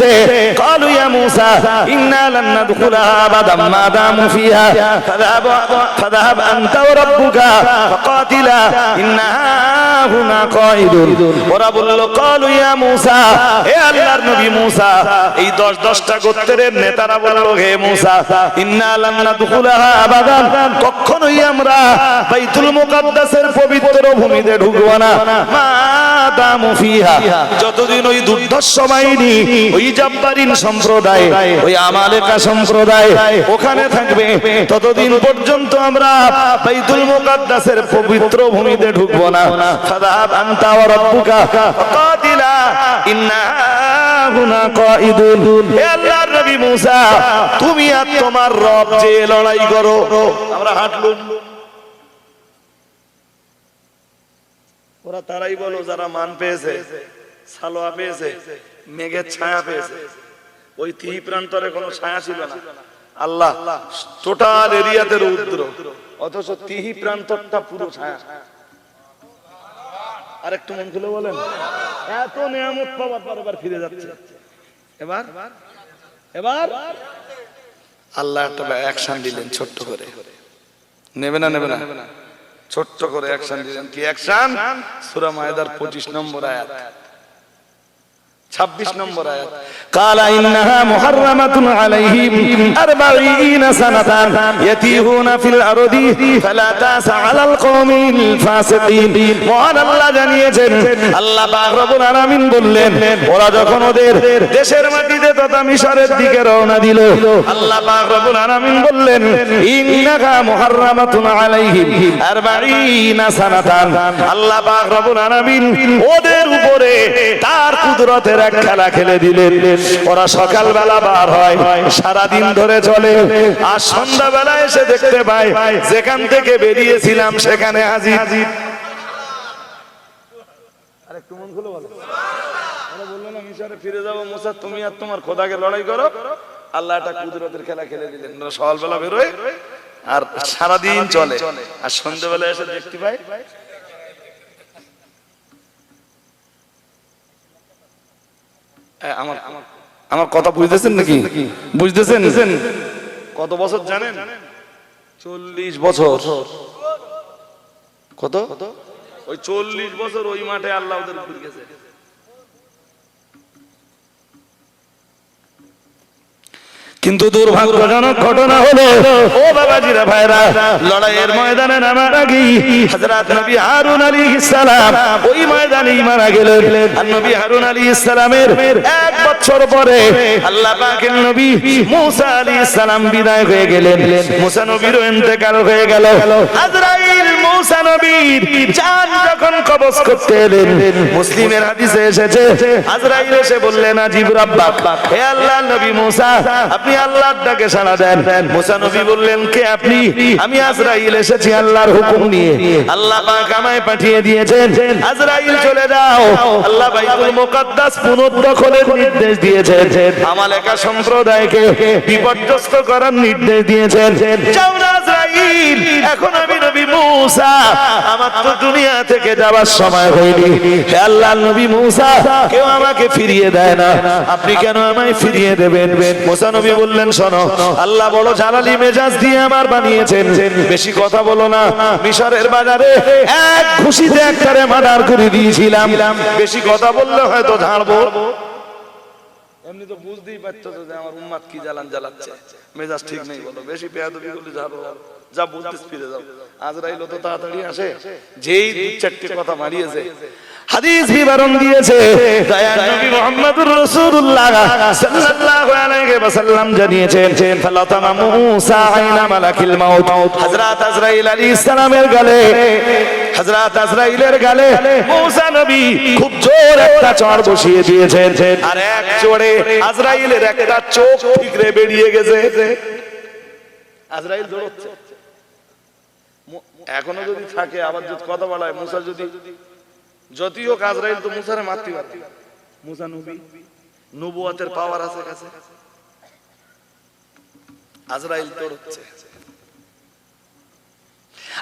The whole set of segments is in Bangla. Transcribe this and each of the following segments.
দিয়েছে ক্বালু ইয়া মূসা ইন্না লান নাদখুলাহা আবাদাম মা দামু ফিহা ফাযহাব আনতা ওয়া রাব্বুকা ফাকাতিলা ইন্না হুনা কাঈদুন। ওরা বলল ক্বালু ইয়া মূসা, হে আল্লাহর নবী মূসা, এই 10টা গোত্রের নেতারা বলল হে মূসা ইন্না লান নাদখুলাহা আবাদান, কখনোই আমরা বাইতুল মুকাদ্দাসের পবিত্র ভূমিতে ঢুকবো না মা দামু ফিহা, যতদিন ওই দুর্ধর্ষ বাহিনী, ওই জাব্বারিন সম্প্রদায়, ওই আমালেকা সম্প্রদায় ওখানে থাকবে ততদিন পর্যন্ত আমরা বাইতুল মুকাদ্দাসের পবিত্র ভূমিতে ঢুকবো না। ফাযহাব আনতা ওয়া রাব্বুকা ফাকাতিলা ইন্না হুনা কাঈদুন। হে আল্লাহর নবী মূসা, তুমি আর তোমার রব যে লড়াই করো, আমরা হাঁটলুম। ওরা তারাই বলো যারা মান পেয়েছে, সালোয়া পেয়েছে, মেঘের ছায়া পেয়েছে। ওই তিহি প্রান্তরে কোনো ছায়া ছিল না, আল্লাহ টোটাল এরিয়াতে রৌদ্র, অথচ তিহি প্রান্তরটা পুরো ছায়া। আর একটু মন খুলে বলেন, এত নিয়ামত পাওয়ার পর এবার ফিরে যাচ্ছে। এবার এবার আল্লাহ একটা অ্যাকশন দিলেন ছোট্ট করে, নেবে না নেবে না, ছোট্ট করে অ্যাকশন দিলেন। কি অ্যাকশন? সূরা মায়েদার 25 নম্বর আয়াত, 26 নম্বর আয়াত, কালা ইন্নাহা মুহাররামাতুন আলাইহিম 40 সানাতান ইয়াতিহুনা ফিল আরদি ফালা তাসা আলাল কওমিল ফাসিকিন। মহান আল্লাহ জানিয়েছেন, আল্লাহ পাক রব্বুল আলামিন বললেন, ওরা যখন ওদের দেশের মাটিতে তথা মিশরের দিকে রওনা দিল, আল্লাহ পাক রব্বুল আলামিন বললেন ইন্নাহা মুহাররামাতুন আলাইহিম 40 সানাতান। আল্লাহ পাক রব্বুল আলামিন ওদের উপরে তার কুদরতের এক খেলা খেলে দিলেন। ওরা সকালবেলা বার হয়, সারাদিন ধরে চলে, আর সন্ধ্যাবেলা এসে দেখতে পায় যেখান থেকে বেরিয়েছিলাম সেখানে হাজির। আরেকটু মন খুলে বলো, ওরা বললো না মিশরে ফিরে যাবো মুসা, তুমি আর তোমার খোদাকে লড়াই করো। আল্লাহ একটা কুদরতের খেলা খেলে দিলেন। ওরা সকালবেলা বেরোয় আর সারাদিন চলে, আর সন্ধ্যাবেলা এসে দেখতে পায়। আমার কথা বুঝতেছেন নাকি? বুঝতেছেন? কত বছর জানেন? 40 বছর। কত? ওই 40 বছর ওই মাঠে আল্লাহ ওদের ঘুরে গেছে। কিন্তু দুর্ভাগ্যজনক ঘটনা হলো, ও বাবাজিরা ভাইরা, লড়াইয়ের ময়দানে নামার আগেই হযরত নবী হারুন আলাইহিস সালাম ওই ময়দানেই মারা গেলেন। আর নবী হারুন আলাইহিস সালামের 1 বছর পরে আল্লাহ পাকের নবী মূসা আলাইহিস সালাম বিদায় হয়ে গেলেন। মূসা নবীরও ইন্তেকাল হয়ে গেল। আজরাইল মূসা নবীর জান যখন কবজ করতে এলেন, মুসলিমের হাদিসে এসেছে, আজরাইল এসে বললেন আজিব রাব্বাক, হে আল্লাহর নবী মূসা, আপনি আল্লাহর ডাকে সাড়া দেন। মূসা নবী বললেন, কে আপনি? আমি আজরাইল এসেছি আল্লাহর হুকুম নিয়ে, আল্লাহ পাক আমায় পাঠিয়ে দিয়েছেন। আজরাইল চলে যাও, আল্লাহ বাইতুল মুকাদ্দাস পুনর্দখলের নির্দেশ দিয়েছেন, আমালেকা সম্প্রদায়কে বিপর্যস্ত করার নির্দেশ দিয়েছেন। যাও না আজরাইল, এখন আমি নবী মূসা, আমার তো দুনিয়া থেকে যাবার সময় হয়নি। হে আল্লাহর নবী মূসা, কেউ আমাকে ফিরিয়ে দেয় না, আপনি কেন আমায় ফিরিয়ে দেবেন? মূসা নবী বললেন, শোনো, আল্লাহ বড় জালালি মেজাজ দিয়ে আমার বানিয়েছেন, বেশি কথা বলো না। মিশরের বাজারে এক খুশিতে একটারে মার্ডার করে দিয়েছিলাম, বেশি কথা বললে হয়তো ঝাড়বো। এমনি তো বুঝতেই পারছো যে আমার উম্মাত কি জ্বালান জ্বালাচ্ছে, মেজাজ ঠিক নেই, বলো বেশি বেয়াদবি করলে ঝাড়বো। যা বলতে ফিরে যাও। আজরাইল তো তাড়াতাড়ি আসে, যেই 2-4টি কথা মারিয়েছে। হাদিস বিবরণ দিয়েছে দয়ার নবী মুহাম্মদুর রাসূলুল্লাহ সাল্লাল্লাহু আলাইহি ওয়াসাল্লাম জানিয়েছেন, ফালাতামা মূসা আইনা মালাকিল মাউত, হযরত আজরাইল আলাইহিস সালামের গালে, হযরত আজরাইলের গালে মূসা নবী খুব জোর একটা চড় বসিয়ে দিয়েছেন, আর এক চড়ে আজরাইলের একটা চোখ ঠিকরে বেরিয়ে গেছে। আজরাইল দৌড়চ্ছে, এখনো যদি থাকে, আবার যদি কথা বলা হয়, মূসা যদি যদিও আজরাইল তো মূসারে মারতে পারে, মূসা নবী, নবুয়তের পাওয়ার আছে কাছে, আজরাইল দৌড়চ্ছে।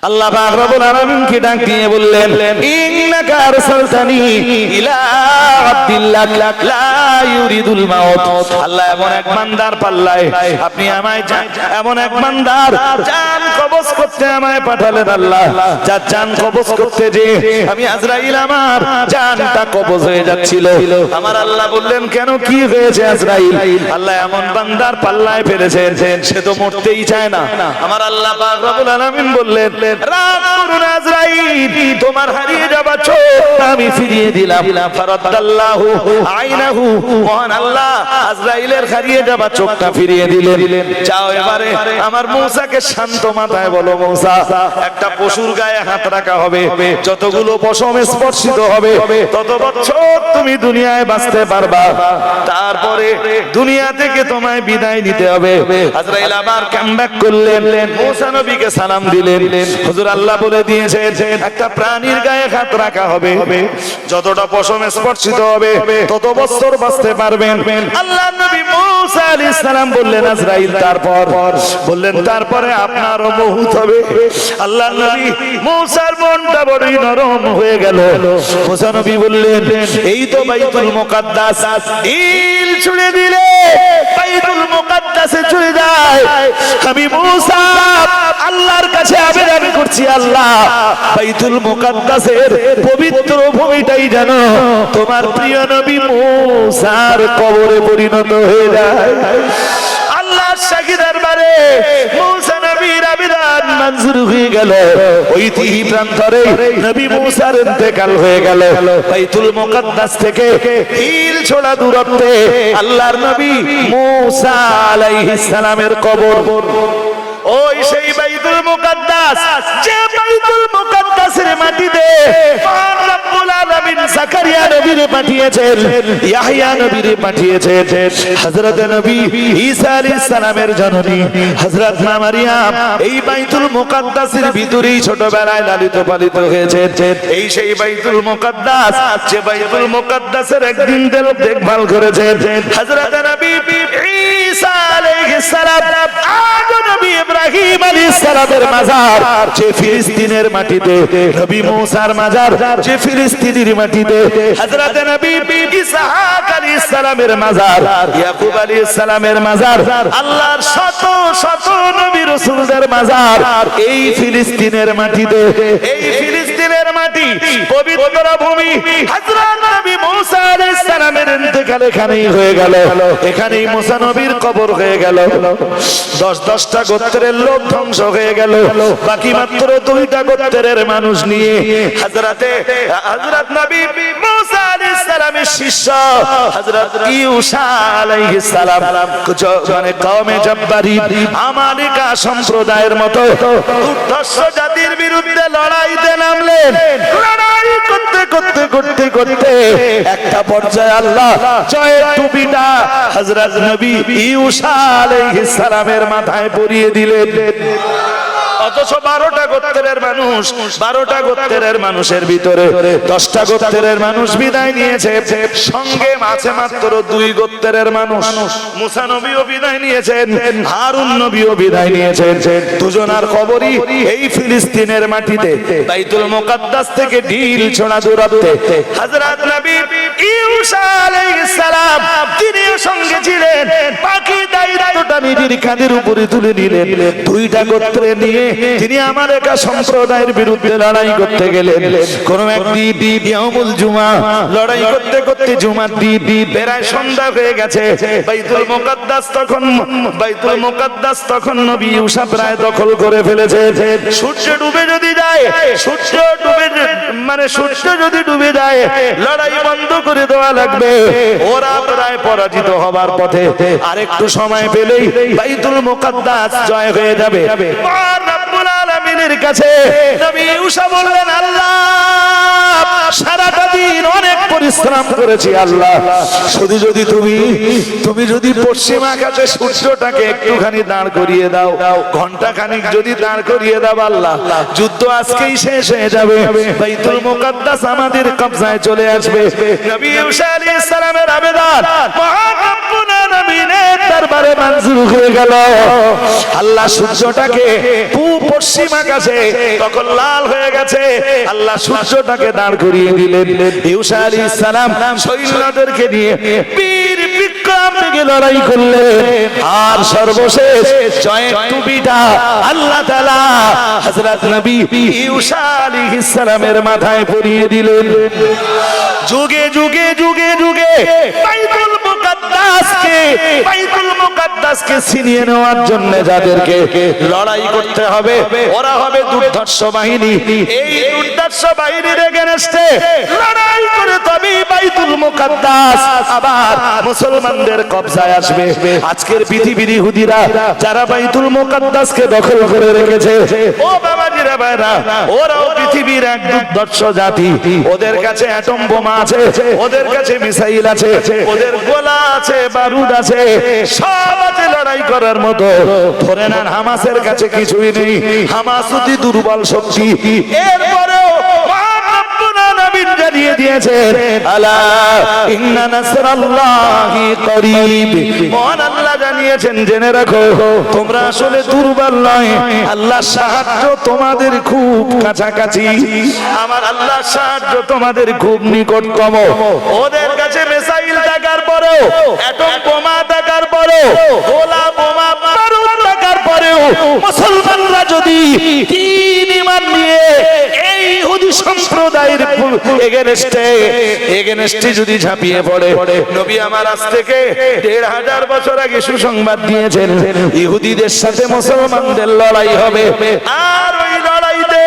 আল্লাহ পাক রব্বুল আলামিনকে ডাক দিয়ে বললেন ইন্নাকা আরসালতানি ইলা আব্দিল্লাহ লা ইউরিদুল মাউত। আল্লাহ এমন এক বান্দার পাল্লায় আপনি আমায় এমন এক বান্দার জান কবজ করতে আমায় পাঠালেন আল্লাহ, যার জান কবজ করতে যে আমি আজরাইল আমার জানটা কবজ হয়ে যাচ্ছিল। আমার আল্লাহ বললেন কেন, কি হয়েছে আজরাইল? আল্লাহ এমন বান্দার পাল্লায় ফেলেছেন সে তো মরতেই চায় না। আমার আল্লাহ পাক রব্বুল আলামিন বললেন রাগ করুন আজরাইল, তোমার হারিয়ে যাওয়া চোখ আমি ফিরিয়ে দিলাম। ফারাদাল্লাহু আইনাহু, মহান আল্লাহ আজরাইলের হারিয়ে যাওয়া চোখটা ফিরিয়ে দিলেন। যাও এবারে আমার মূসাকে শান্ত মাথায় বলো, মূসা একটা পশুর গায়ে হাত রাখা হবে, যতগুলো পশম স্পর্শিত হবে তত বছর তুমি দুনিয়ায় বাঁচতে পারবা, তারপরে দুনিয়া থেকে তোমায় বিদায় নিতে হবে। আজরাইল আবার কামব্যাক করলেন, মূসা নবীকে সালাম দিলেন। হুজুর আল্লাহ বলে দিয়েছে একটা প্রাণীর গায়ে হাত রাখা হবে, যতটা পশম স্পর্শিত হবে তত বছর বাঁচতে পারবেন। আল্লাহ নবী মূসা আলাইহিস সালাম বললেন আজরাইল তারপর বললেন তারপরে আপনারও মউত হবে। আল্লাহ নবী মূসার মনটা বড়ই নরম হয়ে গেল। মূসা নবী বললেন এই তো বাইতুল মুকাদ্দাস, দিল ছুঁড়ে দিলে বাইতুল মুকাদ্দাসে চলে যায়। আমি মূসা আল্লাহর কাছে আবেদন করছি, আল্লাহ বাইতুল মুকাদ্দাসের পবিত্র ভূমিটাই যেন তোমার প্রিয় নবী মূসার কবরে পরিণত হয়ে যায়। আল্লাহ সাক্ষী দরবারে মূসা নবীর আবেদন মঞ্জুর হয়ে গেল। ওই তিহি প্রান্তরে নবী মূসার ইন্তেকাল হয়ে গেল। বাইতুল মুকাদ্দাস থেকে হিল ছোড়া দূরত্বে আল্লাহর নবী মূসা আলাইহিস সালামের কবর। ওই সেই বাইতুল মুকাদ্দাস, যে বাইতুল মুকাদ্দাসের মাটিতে মহান রব্বুল আলামিন জাকারিয়া নবীরে পাঠিয়েছেন, ইয়াহইয়া নবীরে পাঠিয়েছেন, হযরত নবী ঈসা আলাইহিস সালামের জননী হযরত মা মারিয়াম এই বাইতুল মুকাদ্দাসের ভিতরেই ছোটবেলায় লালিত পালিত হয়েছেন। এই সেই বাইতুল মুকাদ্দাস, যে বাইতুল মুকাদ্দাসের একদিন দেখভাল করেছেন হযরত নবী ঈসা আলাইহিস সালাম। আজ নবী ইব্রাহিম আলাইহিস সালামের মাজার যে ফিলিস্তিনের মাটিতে, নবী মূসার মাজার যে ফিলিস্তিনের মাটিতে, হযরত নবী ইসহাক আলাইহিস সালামের মাজার, ইয়াকুব আলাইহিস সালামের মাজার, আল্লাহর শত শত নবী রাসূলদের মাজার এই ফিলিস্তিনের মাটিতে। এই ফিলিস্তিনের মাটি পবিত্র ভূমি। হযরত নবী মূসা আলাইহিস সালামের ইন্তেকাল এখানেই হয়ে গেল, এখানেই মূসা নবীর কবর হয়ে গেল। 10-10টা গোত্রের লোক ধ্বংস হয়ে গেল, বাকি মাত্র 2টা গোত্রের মানুষ নিয়ে হযরত নবী মূসা আলাইহিস সালামের শিষ্য হযরত ইউসা আলাইহিস সালাম মানে কওমে জব্বারি আমালিকা সম্প্রদায়ের মতো দুর্ধর্ষ জাতির বিরুদ্ধে লড়াইতে নামলেন। লড়াই করতে করতে করতে করতে একটা পর্যায়ে আল্লাহ জয়ের টুপিটা হযরত নবী ইউসা আলাইহিস সালামের মাথায় পরিয়ে দিলেন। অথচ 12টা গোত্রের মানুষ, 12টা গোত্রের মানুষের ভিতরে 10টা গোত্রের মানুষ বিদায় নিয়েছে, সঙ্গে আছে মাত্র 2 গোত্রের মানুষ। মূসা নবীও বিদায় নিয়েছেন, হারুন নবীও বিদায় নিয়েছেন। দুজনার কবরই এই ফিলিস্তিনের মাটিতে বাইতুল মুকাদ্দাস থেকে ঢিল ছোড়া দূরত্বে। হযরত নবী ইউসা আলাইহিস সালাম তিনিও সঙ্গে ছিলেন, বাকি দায়িত্বটা নিজের কাঁধের উপরে তুলে নিলেন। 2টা গোত্রে নিয়ে তিনি আমালেকা সম্প্রদায়ের বিরুদ্ধে লড়াই করতে গেলেন। কোন একদিন ইয়াউমুল জুমা লড়াই করতে করতে জুমার দিন প্রায় সন্ধ্যা হয়ে গেছে। বাইতুল মুকাদ্দাস তখন নবী ইউসা প্রায় দখল করে ফেলেছে। সূর্য ডুবে যদি যায়, সূর্য যদি ডুবে যায় লড়াই বন্ধ করে দেওয়া লাগবে। ওরা প্রায় পরাজিত হবার পথে, আরেকটু সময় পেলেই বাইতুল মুকাদ্দাস জয় হয়ে যাবে। রব্বুল আলামিনের কাছে নবী ইউসা বললেন আল্লাহ সারাটা দিন অনেক পরিশ্রম করেছি আল্লাহ, শুধু যদি তুমি যদি পশ্চিম আকাশে সূর্যটাকে একটুখানি দাঁড় করিয়ে দাও, ঘন্টা খানিক যদি দাঁড় করিয়ে দাও আল্লাহ, যুদ্ধ আজকেই শেষ হয়ে যাবে, বাইতুল মুকাদ্দাস আমাদের কবজায় চলে আসবে। নবী ইউসা আলাইহিস সালামের আবেদন মহান রব্বুল আলামিনের দরবারে শুরু হয়ে গেল। আল্লাহ সূর্যটাকে পূব পশ্চিম আকাশে তখন লাল হয়ে গেছে, আল্লাহ সূর্যটাকে দাঁড় করিয়ে দিলেন। ইউসা আলাইহিস সালাম সৈন্যদেরকে নিয়ে বীর বিক্রম থেকে লড়াই করলেন, আর সর্বশেষ জয়ের টুপিটা আল্লাহ তাআলা হযরত নবী ইউসা আলাইহিস সালামের মাথায় পরিয়ে দিলেন। যুগে যুগে যুগে যুগে বাইতুল মুকাদ্দাসকে ছিনিয়ে নেওয়ার জন্য যাদেরকে লড়াই করতে হবে, ওরা হবে দুর্ধর্ষ বাহিনী। এই দুর্ধর্ষ বাহিনীর এগেনস্টে লড়াই করে তবে বাইতুল মুকাদ্দাস আবার মুসলমানদের কবজায় আসবে। আজকের পৃথিবীর ইহুদিরা যারা বাইতুল মুকাদ্দাসকে দখল করে রেখেছে, ও বাবাজিরা ভাইরা, ওরাও পৃথিবীর এক দুর্ধর্ষ জাতি। ওদের কাছে অ্যাটম বোমা আছে, ওদের কাছে মিসাইল আছে, ওদের গোলা আছে, বারুদ আছে, সব আছে লড়াই করার মতো। ধরে নেন হামাসের কাছে কিছুই নেই, হামাস অতি দুর্বল শক্তি। এরপরেও জানিয়ে দিয়েছেন আলা ইন্না নাসরাল্লাহি করিব। মহান আল্লাহ জানিয়েছেন, জেনে রাখো তোমরা আসলে দুর্বল নয়, আল্লাহর সাহায্য তোমাদের খুব কাছাকাছি। আমার আল্লাহর সাহায্য তোমাদের খুব নিকটতম। ওদের কাছে মিসাইল থাকার পরেও, অ্যাটম বোমা থাকার পরেও, গোলা বোমা বারুদ থাকার পরেও মুসলমানরা যদি দ্বীন ঈমান নিয়ে এই ইহুদি সম্প্রদায়ের এগেনস্টে যদি ঝাঁপিয়ে পড়ে, নবী আমার আজ থেকে ১৫০০ বছর আগে সুসংবাদ দিয়েছেন, ইহুদিদের সাথে মুসলমানদের লড়াই হবে। আর ওই লড়াইতে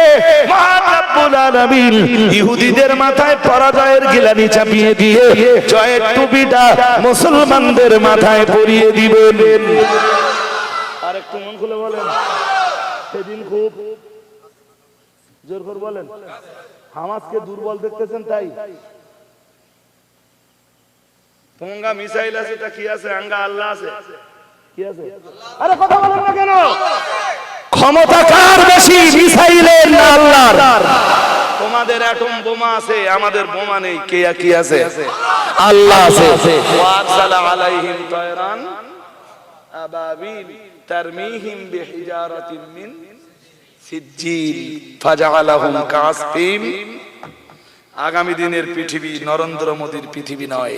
মহান রব্বুল আলামিন ইহুদিদের মাথায় পরাজয়ের গিলানি চাপিয়ে দিয়ে জয়ের টুপিটা মুসলমানদের মাথায় পরিয়ে দিবেন। আর একটু মন খুলে বলেন, সেদিন খুব জোর করে বলেন, হামাসকে দুর্বল দেখতেছেন তাই? তোমরা মিসাইল আছে, তা কি আছে? আঙ্গা আল্লাহ আছে, কি আছে? আরে কথা বলেন না কেন? ক্ষমতা কার বেশি, মিসাইলের না আল্লাহর? তোমাদের অ্যাটম বোমা আছে, আমাদের বোমা নেই। কে কি আছে? আল্লাহ আছে। ওয়ারসালা আলাইহিম তায়রান আবাবিল তারমিহিম বিহিজারাতিন মিন সিজ্জিল ফাজআলাহুম কাসফিম। আগামী দিনের পৃথিবী নরেন্দ্র মোদীর পৃথিবী নয়।